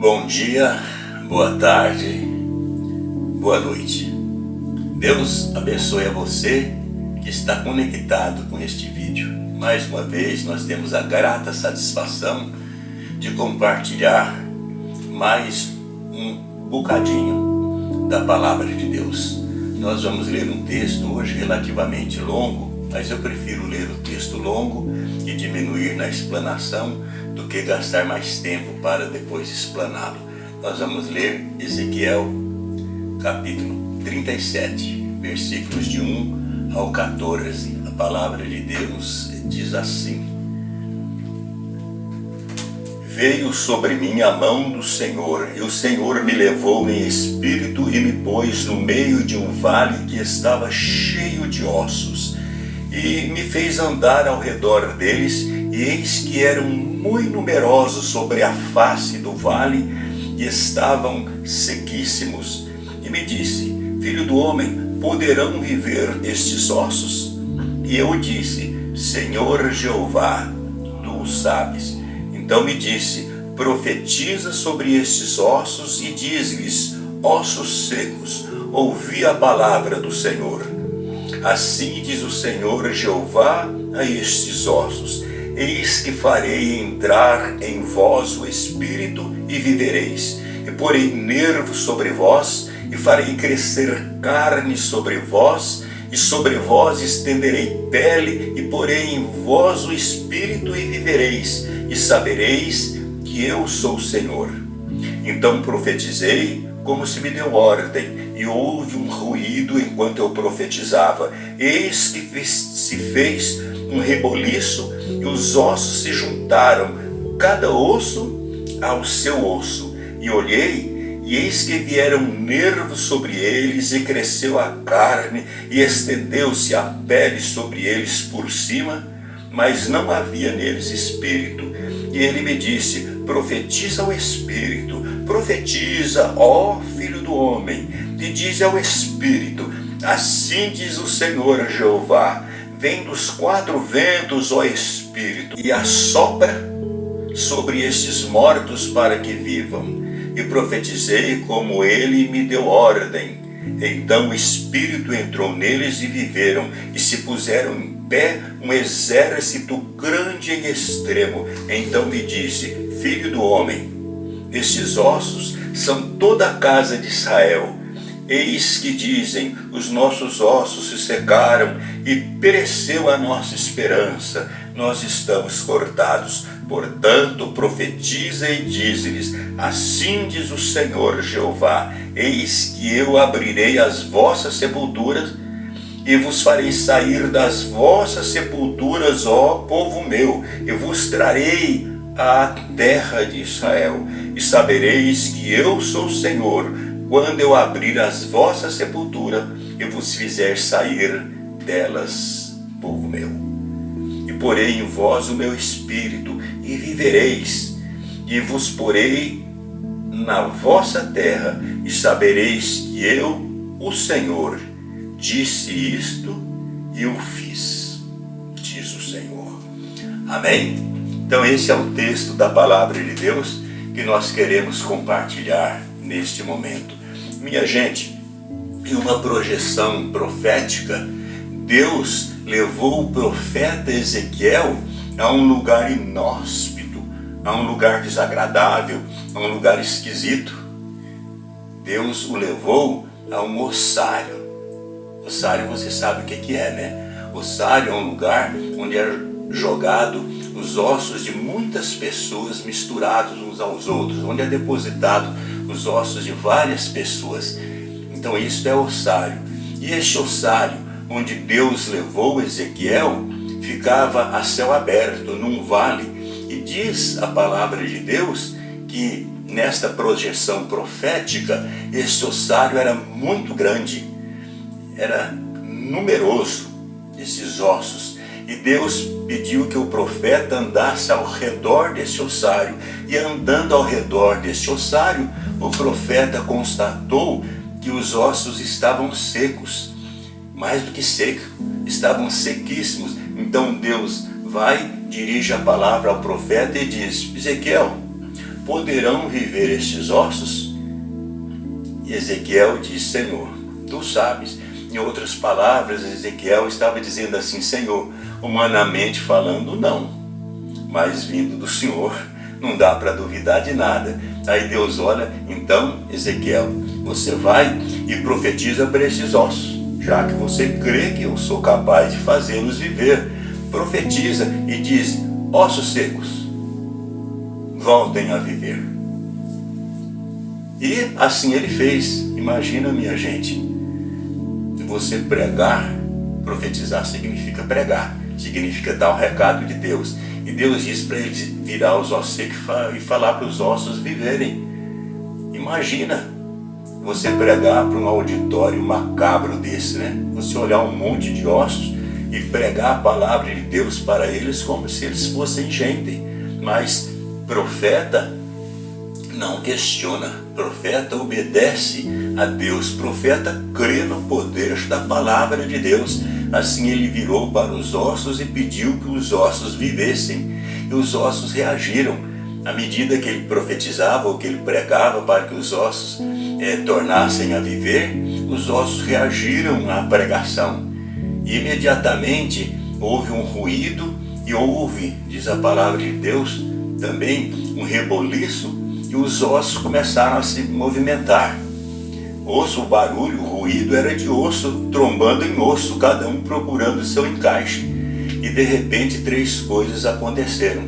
Bom dia, boa tarde, boa noite. Deus abençoe a você que está conectado com este vídeo. Mais uma vez nós temos a grata satisfação de compartilhar mais um bocadinho da Palavra de Deus. Nós vamos ler um texto hoje relativamente longo, mas eu prefiro ler o texto longo e diminuir na explanação do que gastar mais tempo para depois explaná-lo. Nós vamos ler Ezequiel, capítulo 37, versículos de 1 ao 14. A palavra de Deus diz assim: Veio sobre mim a mão do Senhor, e o Senhor me levou em espírito e me pôs no meio de um vale que estava cheio de ossos, e me fez andar ao redor deles, e eis que eram muito numerosos sobre a face do vale, e estavam sequíssimos. E me disse: Filho do homem, poderão viver estes ossos? E eu disse: Senhor Jeová, tu o sabes. Então me disse: profetiza sobre estes ossos e diz-lhes: ossos secos, ouvi a palavra do Senhor. Assim diz o Senhor Jeová a estes ossos: eis que farei entrar em vós o Espírito e vivereis, e porei nervos sobre vós, e farei crescer carne sobre vós, e sobre vós estenderei pele, e porei em vós o Espírito e vivereis, e sabereis que eu sou o Senhor. Então profetizei como se me deu ordem, e houve um ruído enquanto eu profetizava. Eis que se fez um reboliço, e os ossos se juntaram, cada osso ao seu osso. E olhei, e eis que vieram nervos sobre eles, e cresceu a carne, e estendeu-se a pele sobre eles por cima, mas não havia neles espírito. E ele me disse: profetiza ao Espírito, profetiza, ó Filho do homem, e diz ao Espírito: assim diz o Senhor Jeová, vem dos quatro ventos, ó Espírito, e assopra sobre estes mortos para que vivam. E profetizei como ele me deu ordem. Então o Espírito entrou neles e viveram, e se puseram em pé um exército grande em extremo. Então me disse: Filho do homem, estes ossos são toda a casa de Israel. Eis que dizem: os nossos ossos se secaram, e pereceu a nossa esperança, nós estamos cortados. Portanto profetiza e diz-lhes: assim diz o Senhor Jeová, eis que eu abrirei as vossas sepulturas, e vos farei sair das vossas sepulturas, ó povo meu, e vos trarei à terra de Israel, e sabereis que eu sou o Senhor, quando eu abrir as vossas sepulturas, e vos fizer sair delas, povo meu. E porei em vós o meu espírito, e vivereis, e vos porei na vossa terra, e sabereis que eu, o Senhor, disse isto e o fiz, diz o Senhor. Amém? Então esse é o texto da palavra de Deus que nós queremos compartilhar neste momento. Minha gente, em uma projeção profética, Deus levou o profeta Ezequiel a um lugar inóspito, a um lugar desagradável, a um lugar esquisito. Deus o levou a um ossário. Ossário você sabe o que é, né? Ossário é um lugar onde é jogado os ossos de muitas pessoas misturados uns aos outros, onde é depositado os ossos de várias pessoas. Então isso é ossário. E este ossário, onde Deus levou Ezequiel, ficava a céu aberto, num vale. E diz a palavra de Deus que nesta projeção profética, este ossário era muito grande, era numeroso, esses ossos. E Deus pediu que o profeta andasse ao redor desse ossário. E andando ao redor desse ossário, o profeta constatou que os ossos estavam secos, mais do que secos, estavam sequíssimos. Então Deus vai, dirige a palavra ao profeta e diz: Ezequiel, poderão viver estes ossos? E Ezequiel diz: Senhor, tu sabes. Em outras palavras, Ezequiel estava dizendo assim: Senhor, humanamente falando, não, mas vindo do Senhor, não dá para duvidar de nada. Aí Deus olha: então, Ezequiel, você vai e profetiza para esses ossos, já que você crê que eu sou capaz de fazê-los viver. Profetiza e diz: ossos secos, voltem a viver. E assim ele fez. Imagina, minha gente, você pregar, profetizar significa pregar, significa dar o recado de Deus. E Deus diz para eles virar os ossos secos e falar para os ossos viverem. Imagina você pregar para um auditório macabro desse, né? Você olhar um monte de ossos e pregar a palavra de Deus para eles como se eles fossem gente. Mas profeta não questiona, profeta obedece a Deus, profeta crê no poder da palavra de Deus. Assim ele virou para os ossos e pediu que os ossos vivessem, e os ossos reagiram. À medida que ele profetizava ou que ele pregava para que os ossos tornassem a viver, os ossos reagiram à pregação. E imediatamente houve um ruído e houve, diz a palavra de Deus, também um reboliço, e os ossos começaram a se movimentar. O barulho, o ruído era de osso trombando em osso, cada um procurando o seu encaixe. E de repente 3 coisas aconteceram.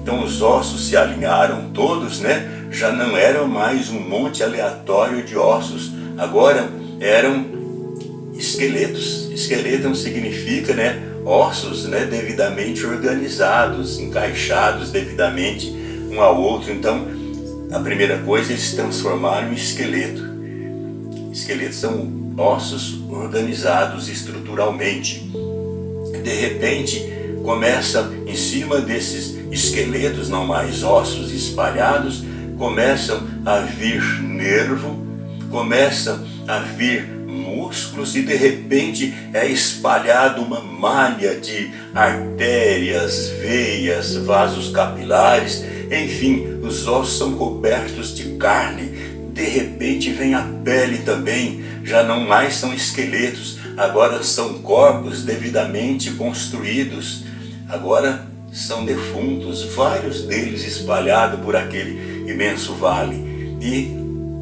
Então os ossos se alinharam todos, né? Já não eram mais um monte aleatório de ossos, agora eram esqueletos. Esqueleto significa, né, ossos, né, devidamente organizados, encaixados devidamente um ao outro. Então a primeira coisa, eles se transformaram em esqueleto. Esqueletos são ossos organizados estruturalmente. De repente, começa em cima desses esqueletos, não mais ossos espalhados, começam a vir nervo, começam a vir músculos, e de repente é espalhado uma malha de artérias, veias, vasos capilares, enfim, os ossos são cobertos de carne. De repente vem a pele também, já não mais são esqueletos, agora são corpos devidamente construídos, agora são defuntos, vários deles espalhados por aquele imenso vale. E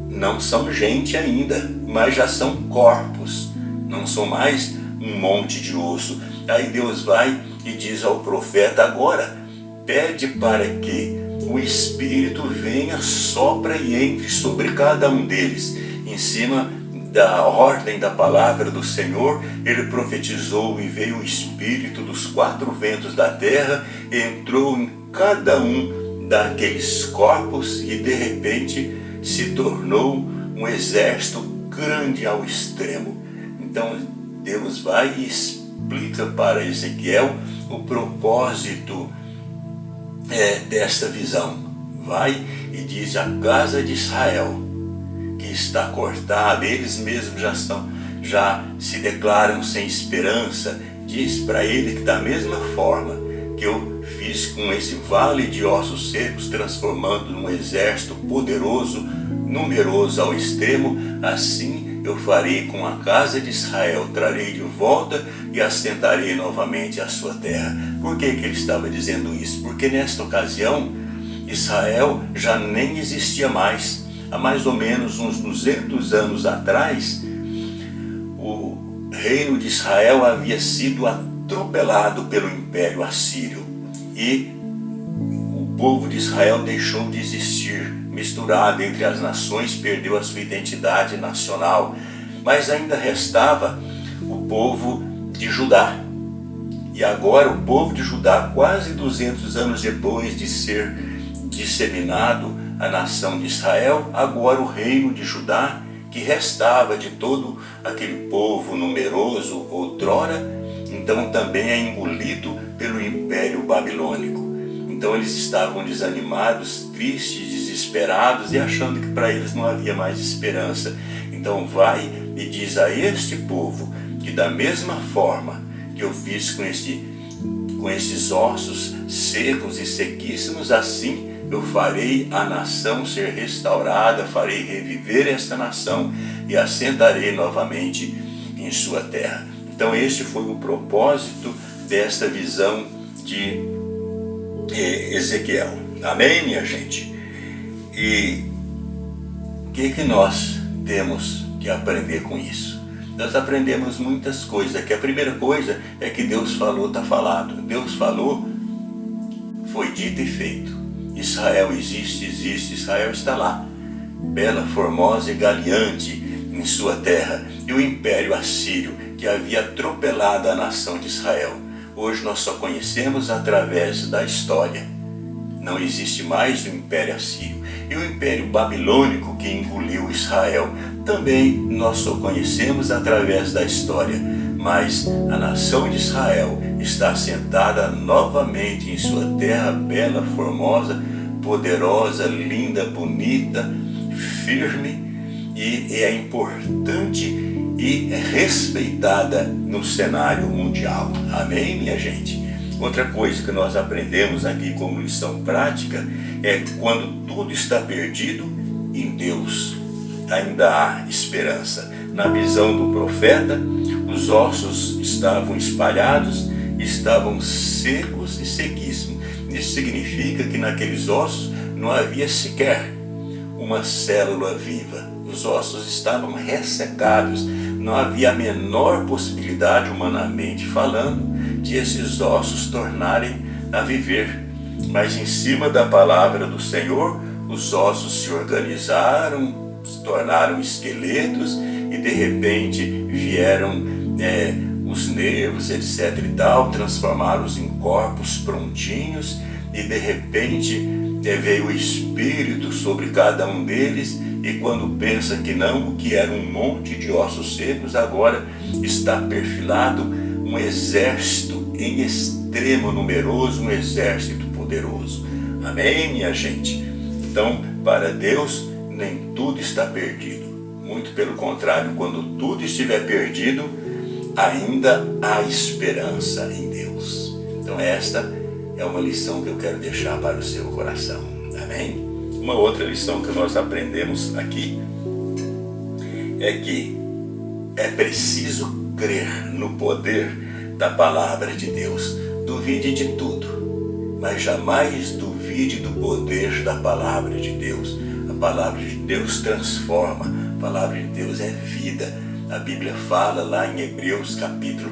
não são gente ainda, mas já são corpos, não são mais um monte de osso. Aí Deus vai e diz ao profeta: agora pede para que o Espírito venha, sopra e entre sobre cada um deles. Em cima da ordem da palavra do Senhor, ele profetizou e veio o Espírito dos 4 ventos da terra, entrou em cada um daqueles corpos e de repente se tornou um exército grande ao extremo. Então Deus vai e explica para Ezequiel o propósito desta visão. Vai e diz: a casa de Israel, que está cortada, eles mesmos já se declaram sem esperança. Diz para ele que da mesma forma que eu fiz com esse vale de ossos secos, transformando num exército poderoso, numeroso ao extremo, assim eu farei com a casa de Israel, trarei de volta e assentarei novamente a sua terra. Por que ele estava dizendo isso? Porque nesta ocasião Israel já nem existia mais. Há mais ou menos uns 200 anos atrás, o reino de Israel havia sido atropelado pelo Império Assírio e o povo de Israel deixou de existir, misturado entre as nações, perdeu a sua identidade nacional, mas ainda restava o povo de Judá. E agora o povo de Judá, quase 200 anos depois de ser disseminado a nação de Israel, agora o reino de Judá, que restava de todo aquele povo numeroso outrora, então também é engolido pelo Império Babilônico. Então eles estavam desanimados, tristes, desesperados e achando que para eles não havia mais esperança. Então vai e diz a este povo que da mesma forma que eu fiz com esses ossos secos e sequíssimos, assim eu farei a nação ser restaurada, farei reviver esta nação e assentarei novamente em sua terra. Então este foi o propósito desta visão de Ezequiel. Amém, minha gente? E o que nós temos que aprender com isso? Nós aprendemos muitas coisas. Que a primeira coisa é que Deus falou, está falado. Deus falou, foi dito e feito. Israel existe, Israel está lá, bela, formosa e galeante em sua terra. E o império assírio, que havia atropelado a nação de Israel, hoje nós só conhecemos através da história. Não existe mais o império assírio. E o império babilônico, que engoliu Israel, também nós só conhecemos através da história. Mas a nação de Israel está assentada novamente em sua terra bela, formosa, poderosa, linda, bonita, firme, e é importante e respeitada no cenário mundial. Amém, minha gente? Outra coisa que nós aprendemos aqui como lição prática é que quando tudo está perdido, em Deus ainda há esperança. Na visão do profeta, os ossos estavam espalhados, estavam secos e sequíssimos. Isso significa que naqueles ossos não havia sequer uma célula viva. Os ossos estavam ressecados. Não havia a menor possibilidade, humanamente falando, de esses ossos tornarem a viver. Mas em cima da palavra do Senhor, os ossos se organizaram, se tornaram esqueletos e de repente vieram os nervos, etc. e tal, transformaram-os em corpos prontinhos e de repente veio o Espírito sobre cada um deles. E quando pensa que não, o que era um monte de ossos secos, agora está perfilado um exército em extremo numeroso, um exército poderoso. Amém, minha gente? Então, para Deus, nem tudo está perdido. Muito pelo contrário, quando tudo estiver perdido, ainda há esperança em Deus. Então esta é uma lição que eu quero deixar para o seu coração. Amém? Uma outra lição que nós aprendemos aqui é que é preciso crer no poder da palavra de Deus. Duvide de tudo, mas jamais duvide do poder da palavra de Deus. A palavra de Deus transforma, a palavra de Deus é vida. A Bíblia fala lá em Hebreus capítulo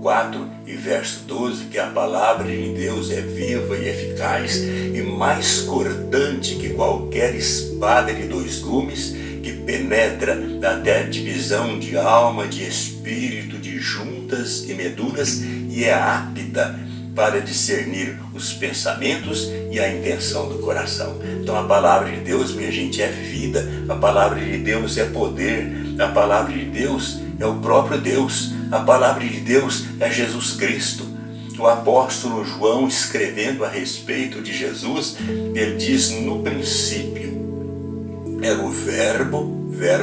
4 e verso 12 que a palavra de Deus é viva e eficaz e mais cortante que qualquer espada de 2 gumes, que penetra até a divisão de alma, de espírito, de juntas e medulas, e é apta para discernir os pensamentos e a intenção do coração. Então a palavra de Deus, minha gente, é vida. A palavra de Deus é poder. A palavra de Deus é o próprio Deus. A palavra de Deus é Jesus Cristo. O apóstolo João, escrevendo a respeito de Jesus, ele diz: no princípio era o verbo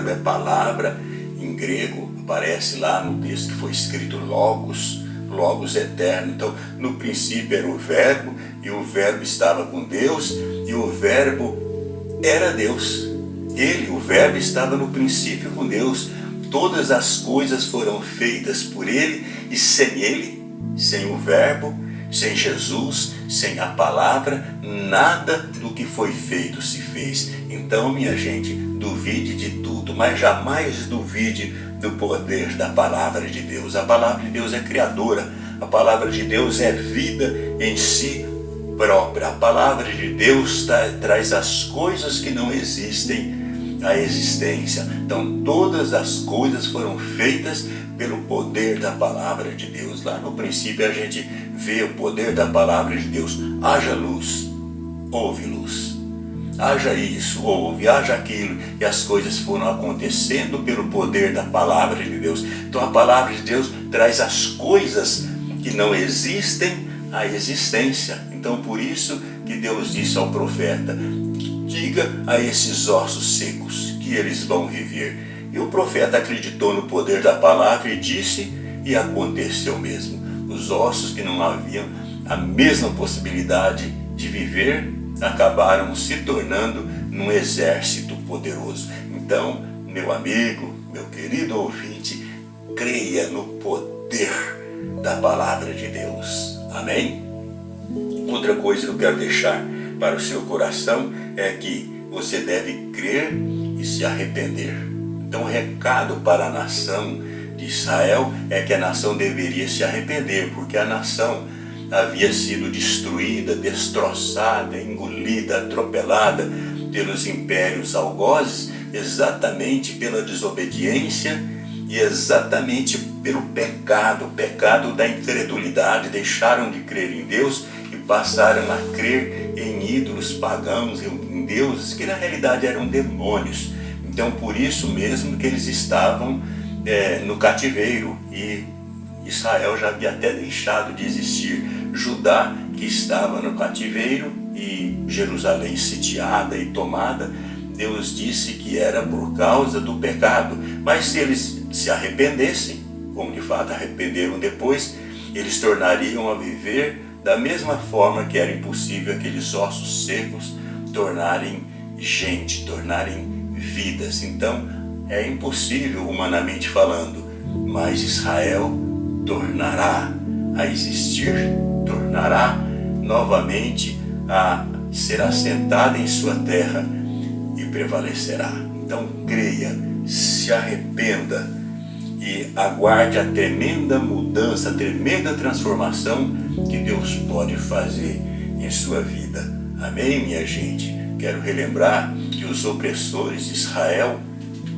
é palavra, em grego aparece lá no texto que foi escrito logos eterno. Então no princípio era o verbo, e o verbo estava com Deus, e o verbo era Deus. Ele, o verbo, estava no princípio com Deus. Todas as coisas foram feitas por ele, e sem ele, sem o verbo, sem Jesus, sem a palavra, nada do que foi feito se fez. Então, minha gente, duvide de tudo, mas jamais duvide do poder da palavra de Deus. A palavra de Deus é criadora, a palavra de Deus é vida em si própria. A palavra de Deus traz as coisas que não existem à existência. Então todas as coisas foram feitas pelo poder da palavra de Deus. Lá no princípio a gente vê o poder da palavra de Deus. Haja luz, houve luz. Haja isso, houve, haja aquilo. E as coisas foram acontecendo pelo poder da palavra de Deus. Então a palavra de Deus traz as coisas que não existem à existência. Então por isso que Deus disse ao profeta: diga a esses ossos secos que eles vão viver. E o profeta acreditou no poder da palavra e disse, e aconteceu mesmo. Os ossos que não haviam a mesma possibilidade de viver, acabaram se tornando num exército poderoso. Então, meu amigo, meu querido ouvinte, creia no poder da palavra de Deus. Amém? Outra coisa que eu quero deixar para o seu coração é que você deve crer e se arrepender. Então, o recado para a nação de Israel é que a nação deveria se arrepender, porque a nação havia sido destruída, destroçada, engolida, atropelada pelos impérios algozes, exatamente pela desobediência e exatamente pelo pecado, o pecado da incredulidade. Deixaram de crer em Deus e passaram a crer em ídolos pagãos, em deuses que na realidade eram demônios. Então, por isso mesmo que eles estavam no cativeiro, e Israel já havia até deixado de existir. Judá, que estava no cativeiro, e Jerusalém sitiada e tomada, Deus disse que era por causa do pecado. Mas se eles se arrependessem, como de fato arrependeram depois, eles tornariam a viver da mesma forma que era impossível aqueles ossos secos tornarem gente, tornarem vidas. Então, é impossível humanamente falando, mas Israel tornará a existir, tornará novamente a ser assentada em sua terra e prevalecerá. Então creia, se arrependa e aguarde a tremenda mudança, a tremenda transformação que Deus pode fazer em sua vida. Amém, minha gente? Quero relembrar que os opressores de Israel,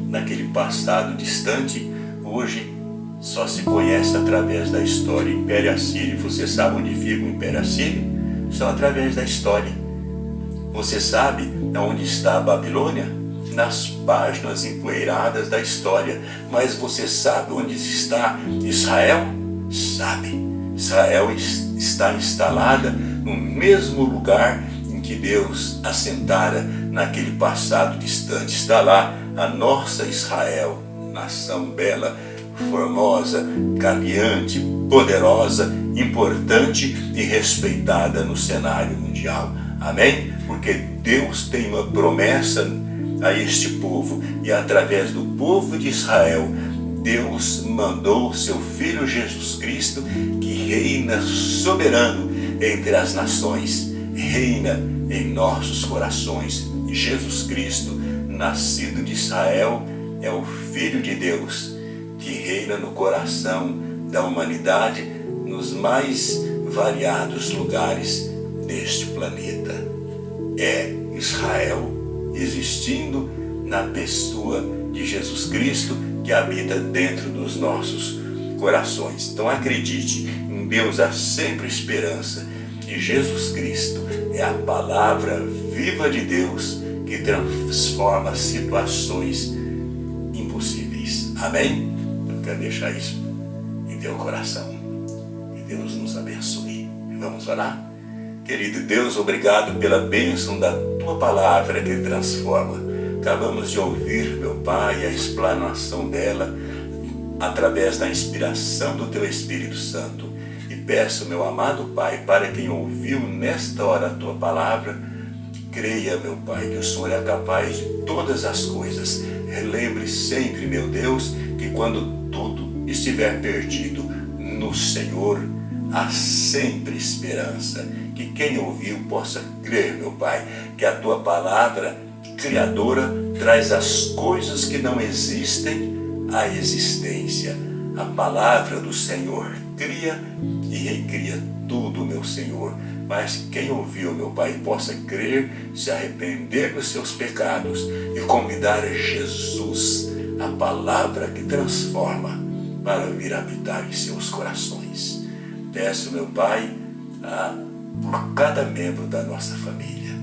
naquele passado distante, hoje só se conhece através da história. Império Assírio, você sabe onde fica o Império Assírio? Só através da história. Você sabe onde está a Babilônia? Nas páginas empoeiradas da história. Mas você sabe onde está Israel? Sabe. Israel está instalada no mesmo lugar em que Deus assentara naquele passado distante. Está lá a nossa Israel, nação bela, formosa, caminhante, poderosa, importante e respeitada no cenário mundial. Amém? Porque Deus tem uma promessa a este povo, e através do povo de Israel, Deus mandou seu Filho Jesus Cristo, que reina soberano entre as nações, reina em nossos corações. Jesus Cristo, nascido de Israel, é o Filho de Deus, que reina no coração da humanidade, nos mais variados lugares deste planeta. É Israel existindo na pessoa de Jesus Cristo, que habita dentro dos nossos corações. Então acredite, em Deus há sempre esperança, e Jesus Cristo é a palavra viva de Deus que transforma situações impossíveis. Amém? Eu quero deixar isso em teu coração. Que Deus nos abençoe. Vamos orar? Querido Deus, obrigado pela bênção da tua palavra que transforma. Acabamos de ouvir, meu Pai, a explanação dela através da inspiração do teu Espírito Santo. E peço, meu amado Pai, para quem ouviu nesta hora a tua palavra, creia, meu Pai, que o Senhor é capaz de todas as coisas. Relembre sempre, meu Deus, que quando tudo estiver perdido, no Senhor há sempre esperança. Que quem ouviu possa crer, meu Pai, que a tua palavra criadora traz as coisas que não existem à existência. A palavra do Senhor cria e recria tudo, meu Senhor. Mas quem ouviu, meu Pai, possa crer, se arrepender dos seus pecados e convidar Jesus, a palavra que transforma, para vir habitar em seus corações. Peço, meu Pai, por cada membro da nossa família.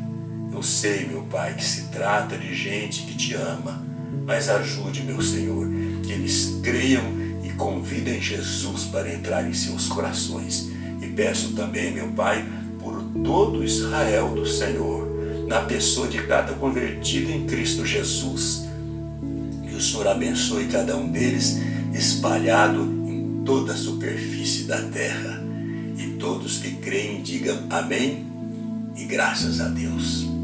Eu sei, meu Pai, que se trata de gente que te ama, mas ajude, meu Senhor, que eles creiam e convidem Jesus para entrar em seus corações. E peço também, meu Pai, por todo Israel do Senhor, na pessoa de cada convertido em Cristo Jesus. Que o Senhor abençoe cada um deles, espalhado em toda a superfície da terra. E todos que creem digam amém e graças a Deus.